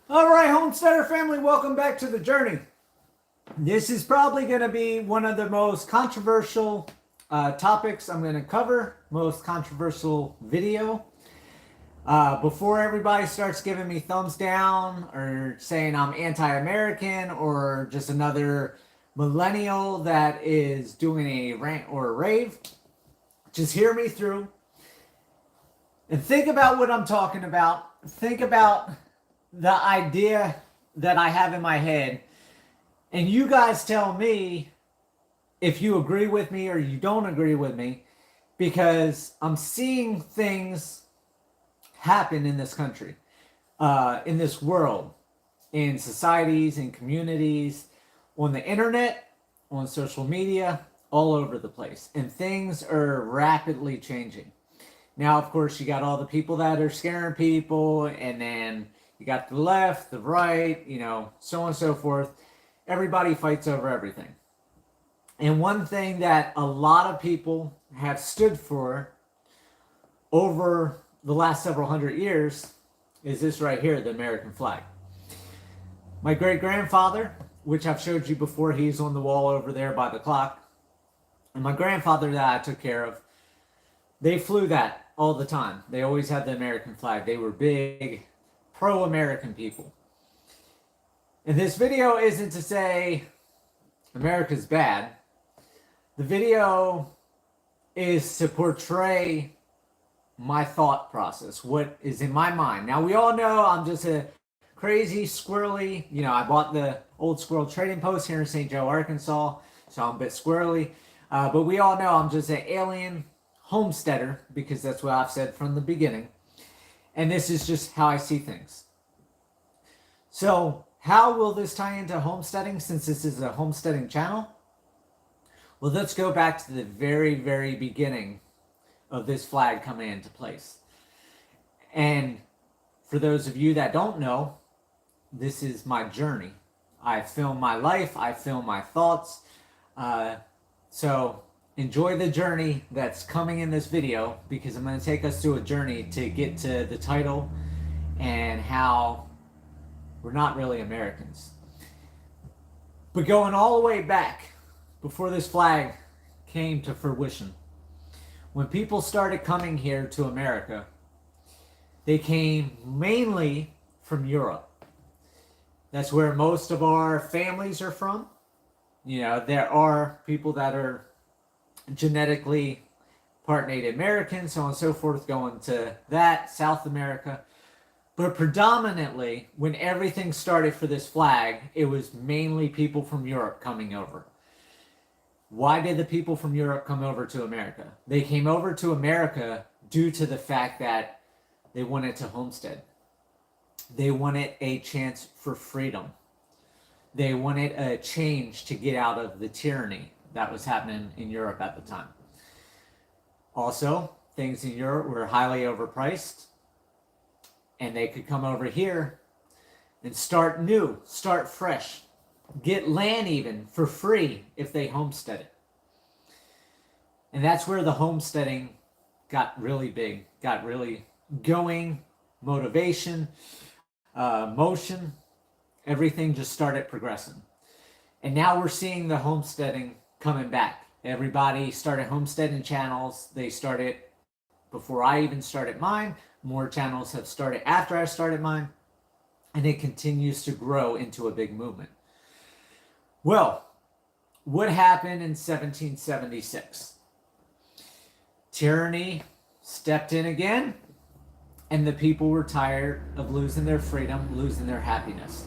All right, Homesteader family, welcome back to the journey. This is probably going to be one of the most controversial topics I'm going to cover, most controversial video. Before everybody starts giving me thumbs down or saying I'm anti American or just another millennial that is doing a rant or a rave, just hear me through and think about what I'm talking about. Think about the idea that I have in my head, and you guys tell me if you agree with me or you don't agree with me, because I'm seeing things happen in this country, in this world, in societies, in communities, on the internet, on social media, all over the place. And things are rapidly changing. Now, of course, you got all the people that are scaring people, and then you got the left, the right, so on and so forth. Everybody fights over everything. And one thing that a lot of people have stood for over the last several hundred years is this right here, the American flag. My great grandfather, which I've showed you before, he's on the wall over there by the clock, and my grandfather that I took care of, they flew that all the time. They always had the American flag. They were big pro-American people. And this video isn't to say America's bad. The video is to portray my thought process, what is in my mind. Now, we all know I'm just a crazy, squirrely, I bought the Old Squirrel Trading Post here in St. Joe, Arkansas, so I'm a bit squirrely. But we all know I'm just an alien homesteader, because that's what I've said from the beginning. And this is just how I see things. So, how will this tie into homesteading, since this is a homesteading channel? Well, let's go back to the very, very beginning of this flag coming into place. And for those of you that don't know, this is my journey. I film my life, I film my thoughts. So enjoy the journey that's coming in this video, because I'm going to take us through a journey to get to the title and how we're not really Americans. But going all the way back, before this flag came to fruition, when people started coming here to America, they came mainly from Europe. That's where most of our families are from. There are people that are genetically part Native American, so on and so forth, going to that, South America. But predominantly, when everything started for this flag, it was mainly people from Europe coming over. Why did the people from Europe come over to America? They came over to America due to the fact that they wanted to homestead. They wanted a chance for freedom. They wanted a change to get out of the tyranny that was happening in Europe at the time. Also, things in Europe were highly overpriced, and they could come over here and start new, start fresh, get land even for free if they homesteaded. And that's where the homesteading got really big, got really going, motivation, motion, everything just started progressing. And now we're seeing the homesteading coming back. Everybody started homesteading channels. They started before I even started mine. More channels have started after I started mine. And it continues to grow into a big movement. Well, what happened in 1776? Tyranny stepped in again, and the people were tired of losing their freedom, losing their happiness.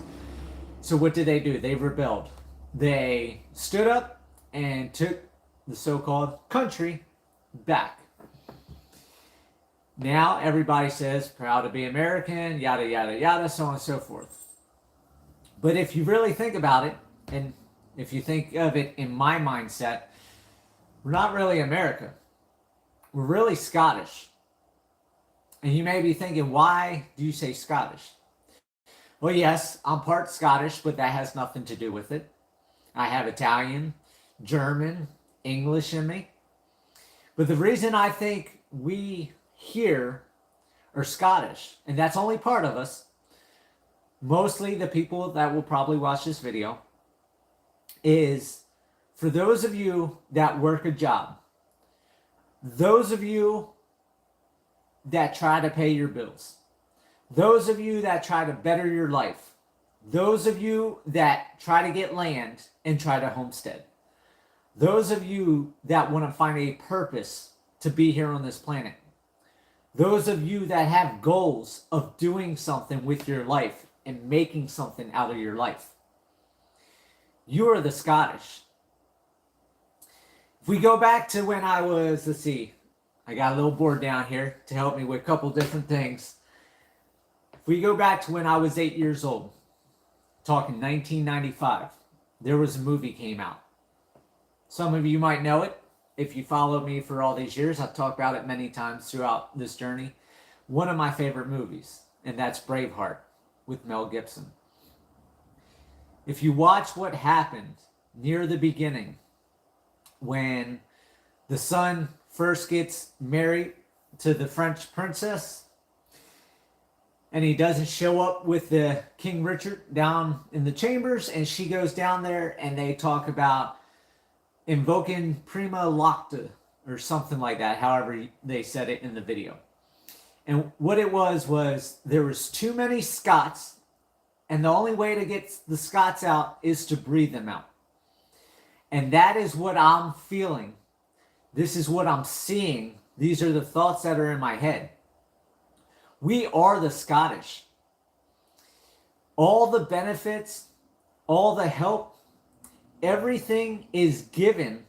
So what did they do? They rebelled. They stood up and took the so-called country back. Now everybody says, proud to be American, yada, yada, yada, so on and so forth. But if you really think about it, and if you think of it in my mindset, we're not really America. We're really Scottish. And you may be thinking, why do you say Scottish? Well, yes, I'm part Scottish, but that has nothing to do with it. I have Italian, German, English in me. But the reason I think we here are Scottish, and that's only part of us, mostly the people that will probably watch this video, is for those of you that work a job, those of you that try to pay your bills, those of you that try to better your life, those of you that try to get land and try to homestead, those of you that want to find a purpose to be here on this planet, those of you that have goals of doing something with your life and making something out of your life, you are the Scottish. If we go back to when I was, let's see, I got a little board down here to help me with a couple different things. If we go back to when I was 8 years old, talking 1995, there was a movie came out. Some of you might know it. If you followed me for all these years, I've talked about it many times throughout this journey. One of my favorite movies, and that's Braveheart with Mel Gibson. If you watch what happened near the beginning, when the son first gets married to the French princess, and he doesn't show up with the King Richard down in the chambers, and she goes down there and they talk about invoking prima locta or something like that, however they said it in the video. And what it was there was too many Scots, and the only way to get the Scots out is to breathe them out. And that is what I'm feeling. This is what I'm seeing. These are the thoughts that are in my head. We are the Scottish. All the benefits, all the help, everything is given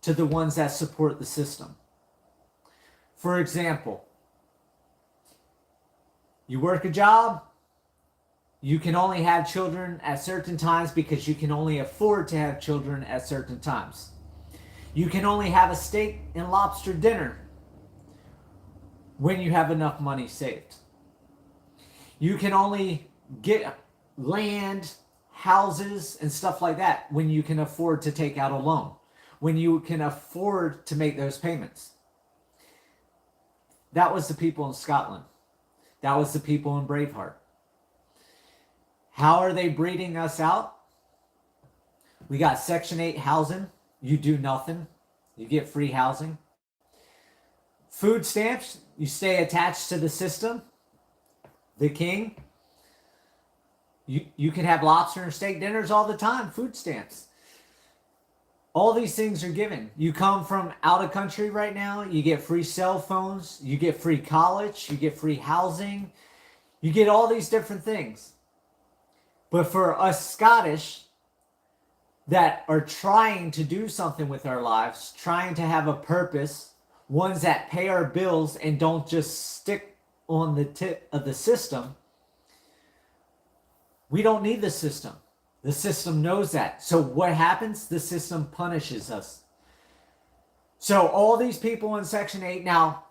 to the ones that support the system. For example, you work a job, you can only have children at certain times because you can only afford to have children at certain times. You can only have a steak and lobster dinner when you have enough money saved. You can only get land, houses, and stuff like that when you can afford to take out a loan, when you can afford to make those payments. That was the people in Scotland. That was the people in Braveheart. How are they breeding us out? We got Section 8 housing. You do nothing. You get free housing. Food stamps. You stay attached to the system. The king. You can have lobster and steak dinners all the time. Food stamps. All these things are given. You come from out of country right now, you get free cell phones, you get free college, you get free housing, you get all these different things. But for us Scottish that are trying to do something with our lives, trying to have a purpose, ones that pay our bills and don't just stick on the tip of the system, we don't need the system. The system knows that. So what happens? The system punishes us. So all these people in Section 8, now,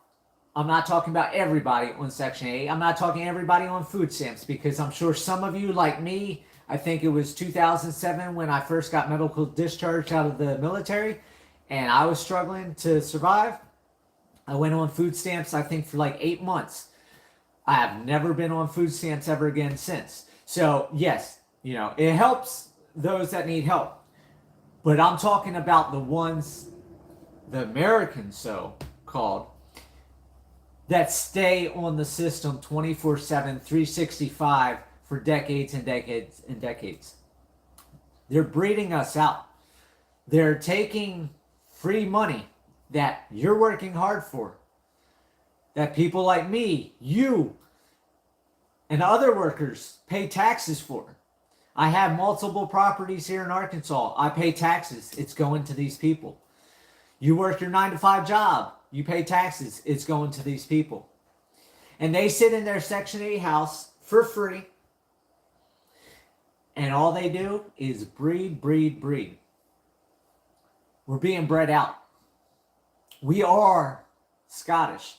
I'm not talking about everybody on Section 8. I'm not talking everybody on food stamps, because I'm sure some of you, like me, I think it was 2007 when I first got medical discharge out of the military, and I was struggling to survive. I went on food stamps, I think, for like 8 months. I have never been on food stamps ever again since. So, yes, you know, it helps those that need help. But I'm talking about the ones, the Americans so-called, that stay on the system 24/7, 365 for decades and decades and decades. They're breeding us out. They're taking free money that you're working hard for, that people like me, you, and other workers pay taxes for. I have multiple properties here in Arkansas. I pay taxes. It's going to these people. You work your 9-to-5 job. You pay taxes. It's going to these people. And they sit in their Section 8 house for free. And all they do is breed, breed, breed. We're being bred out. We are Scottish.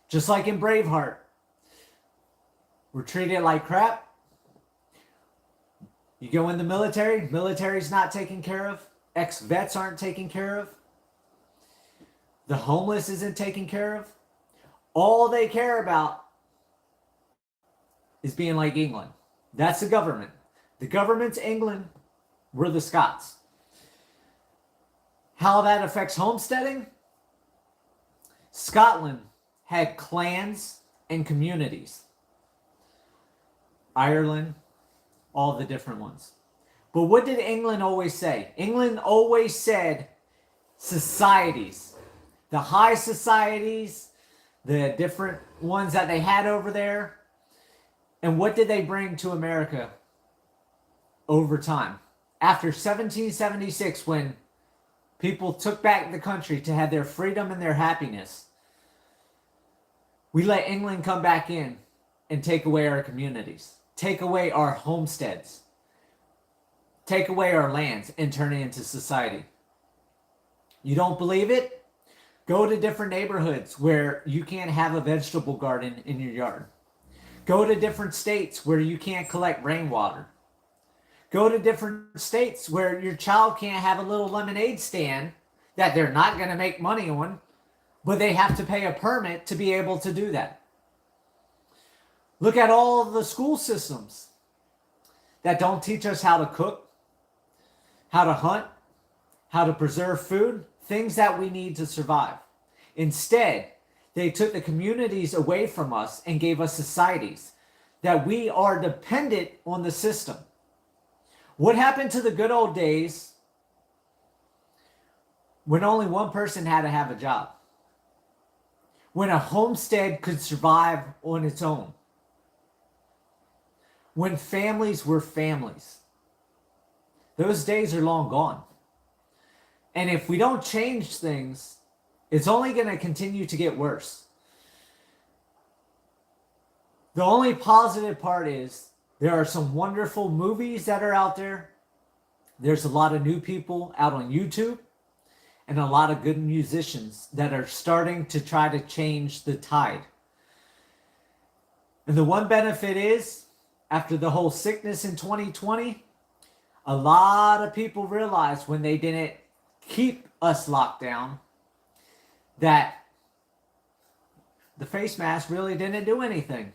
Just like in Braveheart. We're treated like crap. You go in the military, military's not taken care of. Ex-vets aren't taken care of. The homeless isn't taken care of. All they care about is being like England. That's the government. The government's England. We're the Scots. How that affects homesteading? Scotland had clans and communities. Ireland, all the different ones. But what did England always say? England always said societies. The high societies, the different ones that they had over there. And what did they bring to America over time? After 1776, when people took back the country to have their freedom and their happiness, we let England come back in and take away our communities, take away our homesteads, take away our lands, and turn it into society. You don't believe it? Go to different neighborhoods where you can't have a vegetable garden in your yard. Go to different states where you can't collect rainwater. Go to different states where your child can't have a little lemonade stand that they're not going to make money on, but they have to pay a permit to be able to do that. Look at all the school systems that don't teach us how to cook, how to hunt, how to preserve food, things that we need to survive. Instead, they took the communities away from us and gave us societies that we are dependent on the system. What happened to the good old days when only one person had to have a job? When a homestead could survive on its own? When families were families? Those days are long gone. And if we don't change things, it's only going to continue to get worse. The only positive part is there are some wonderful movies that are out there. There's a lot of new people out on YouTube and a lot of good musicians that are starting to try to change the tide. And the one benefit is, after the whole sickness in 2020, a lot of people realized when they didn't keep us locked down that the face mask really didn't do anything.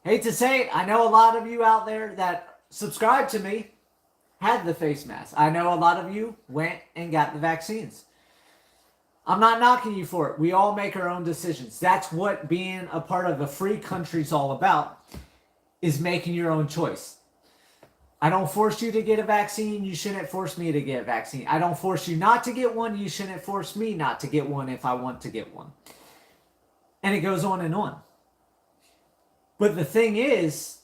Hate to say it, I know a lot of you out there that subscribe to me had the face mask. I know a lot of you went and got the vaccines. I'm not knocking you for it. We all make our own decisions. That's what being a part of a free country is all about, is making your own choice. I don't force you to get a vaccine. You shouldn't force me to get a vaccine. I don't force you not to get one. You shouldn't force me not to get one if I want to get one. And it goes on and on. But the thing is,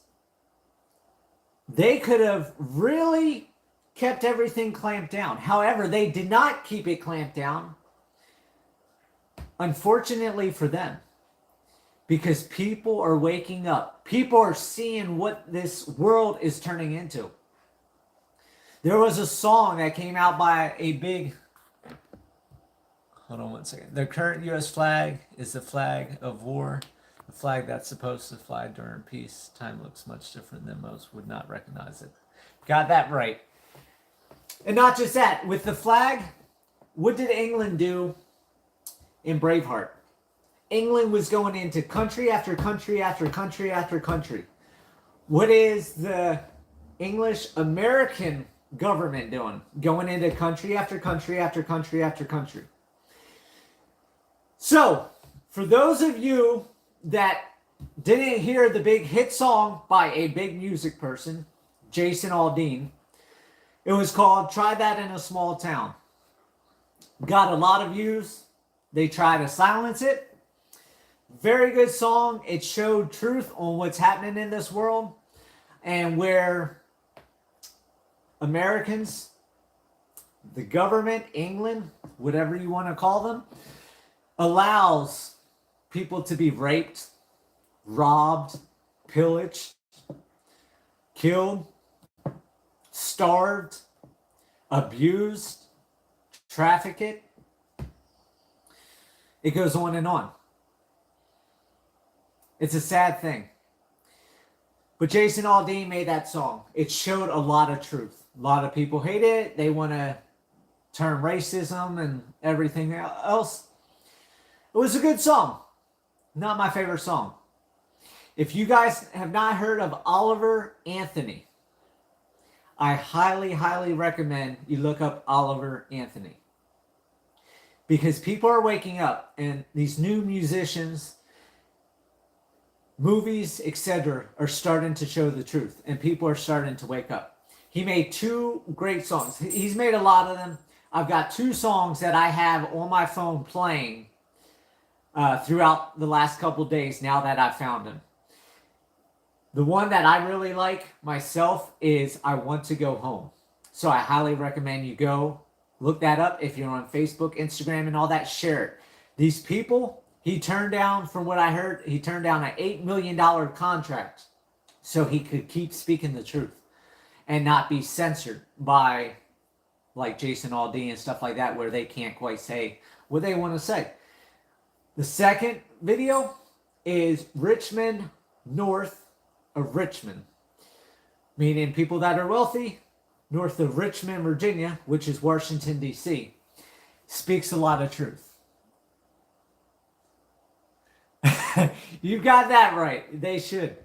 they could have really kept everything clamped down. However, they did not keep it clamped down. Unfortunately for them. Because people are waking up. People are seeing what this world is turning into. There was a song that came out by a big... Hold on one second. The current U.S. flag is the flag of war. The flag that's supposed to fly during peace. Time looks much different than most would not recognize it. Got that right. And not just that. With the flag, what did England do in Braveheart? England was going into country after country after country after country. What is the English American government doing? Going into country after country after country after country. So, for those of you that didn't hear the big hit song by a big music person, Jason Aldean, it was called Try That in a Small Town. Got a lot of views. They tried to silence it. Very good song. It showed truth on what's happening in this world and where Americans, the government, England, whatever you want to call them, allows people to be raped, robbed, pillaged, killed, starved, abused, trafficked. It goes on and on. It's a sad thing. But Jason Aldean made that song. It showed a lot of truth. A lot of people hate it. They want to turn racism and everything else. It was a good song. Not my favorite song. If you guys have not heard of Oliver Anthony, I highly, highly recommend you look up Oliver Anthony. Because people are waking up, and these new musicians, movies, etc., are starting to show the truth, and people are starting to wake up. He made 2 great songs. He's made a lot of them. I've got 2 songs that I have on my phone playing throughout the last couple days now that I've found him. The one that I really like myself is I Want to Go Home. So I highly recommend you go look that up. If you're on Facebook, Instagram, and all that, share it. These people, he turned down, from what I heard, he turned down an $8 million contract so he could keep speaking the truth and not be censored by like Jason Aldean and stuff like that, where they can't quite say what they want to say. The second video is Richmond north of Richmond, meaning people that are wealthy north of Richmond, Virginia, which is Washington, D.C., speaks a lot of truth. You got that right. They should.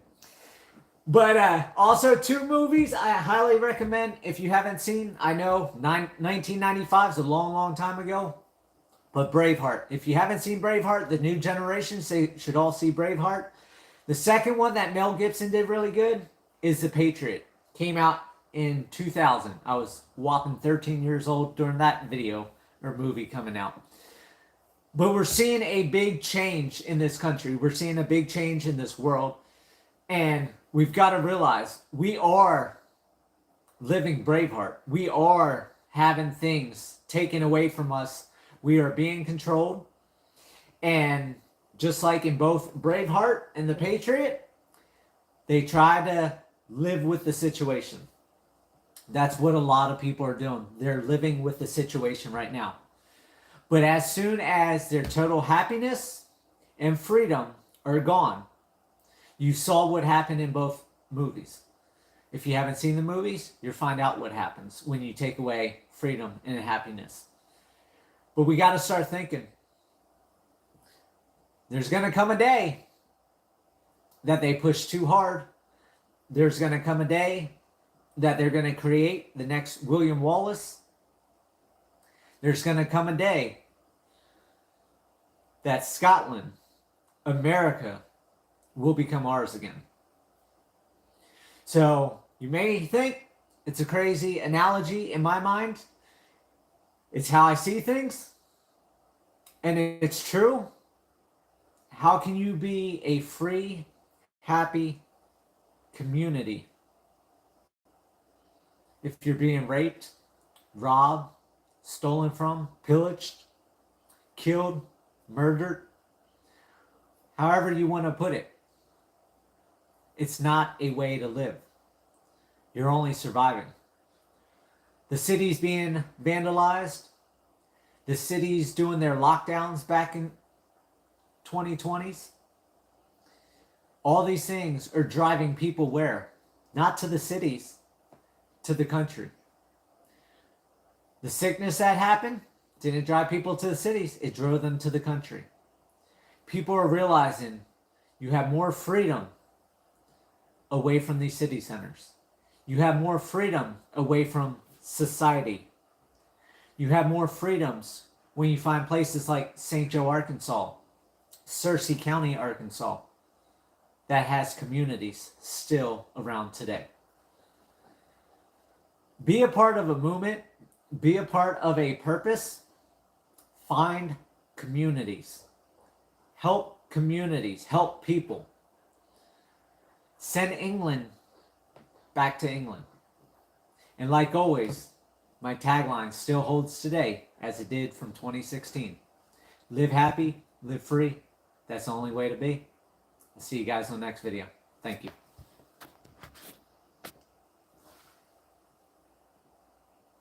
But also 2 movies I highly recommend if you haven't seen. I know 1995 is a long, long time ago. But Braveheart. If you haven't seen Braveheart, the new generation should all see Braveheart. The second one that Mel Gibson did really good is The Patriot. Came out in 2000. I was whopping 13 years old during that video or movie coming out. But we're seeing a big change in this country. We're seeing a big change in this world. And we've got to realize we are living Braveheart. We are having things taken away from us. We are being controlled. And just like in both Braveheart and The Patriot, they try to live with the situation. That's what a lot of people are doing. They're living with the situation right now. But as soon as their total happiness and freedom are gone, you saw what happened in both movies. If you haven't seen the movies, you'll find out what happens when you take away freedom and happiness. But we got to start thinking. There's going to come a day that they push too hard. There's going to come a day that they're going to create the next William Wallace. There's going to come a day that Scotland, America, will become ours again. So you may think it's a crazy analogy in my mind. It's how I see things. And it's true. How can you be a free, happy community if you're being raped, robbed, stolen from, pillaged, killed, murdered? However you want to put it. It's not a way to live. You're only surviving. The city's being vandalized. The city's doing their lockdowns back in 2020s. All these things are driving people where? Not to the cities, to the country. The sickness that happened didn't drive people to the cities. It drove them to the country. People are realizing you have more freedom away from these city centers. You have more freedom away from society. You have more freedoms when you find places like St. Joe, Arkansas, Searcy County, Arkansas, that has communities still around today. Be a part of a movement. Be a part of a purpose. Find communities. Help communities. Help people. Send England back to England. And like always, my tagline still holds today as it did from 2016. Live happy, live free. That's the only way to be. I'll see you guys on the next video. Thank you.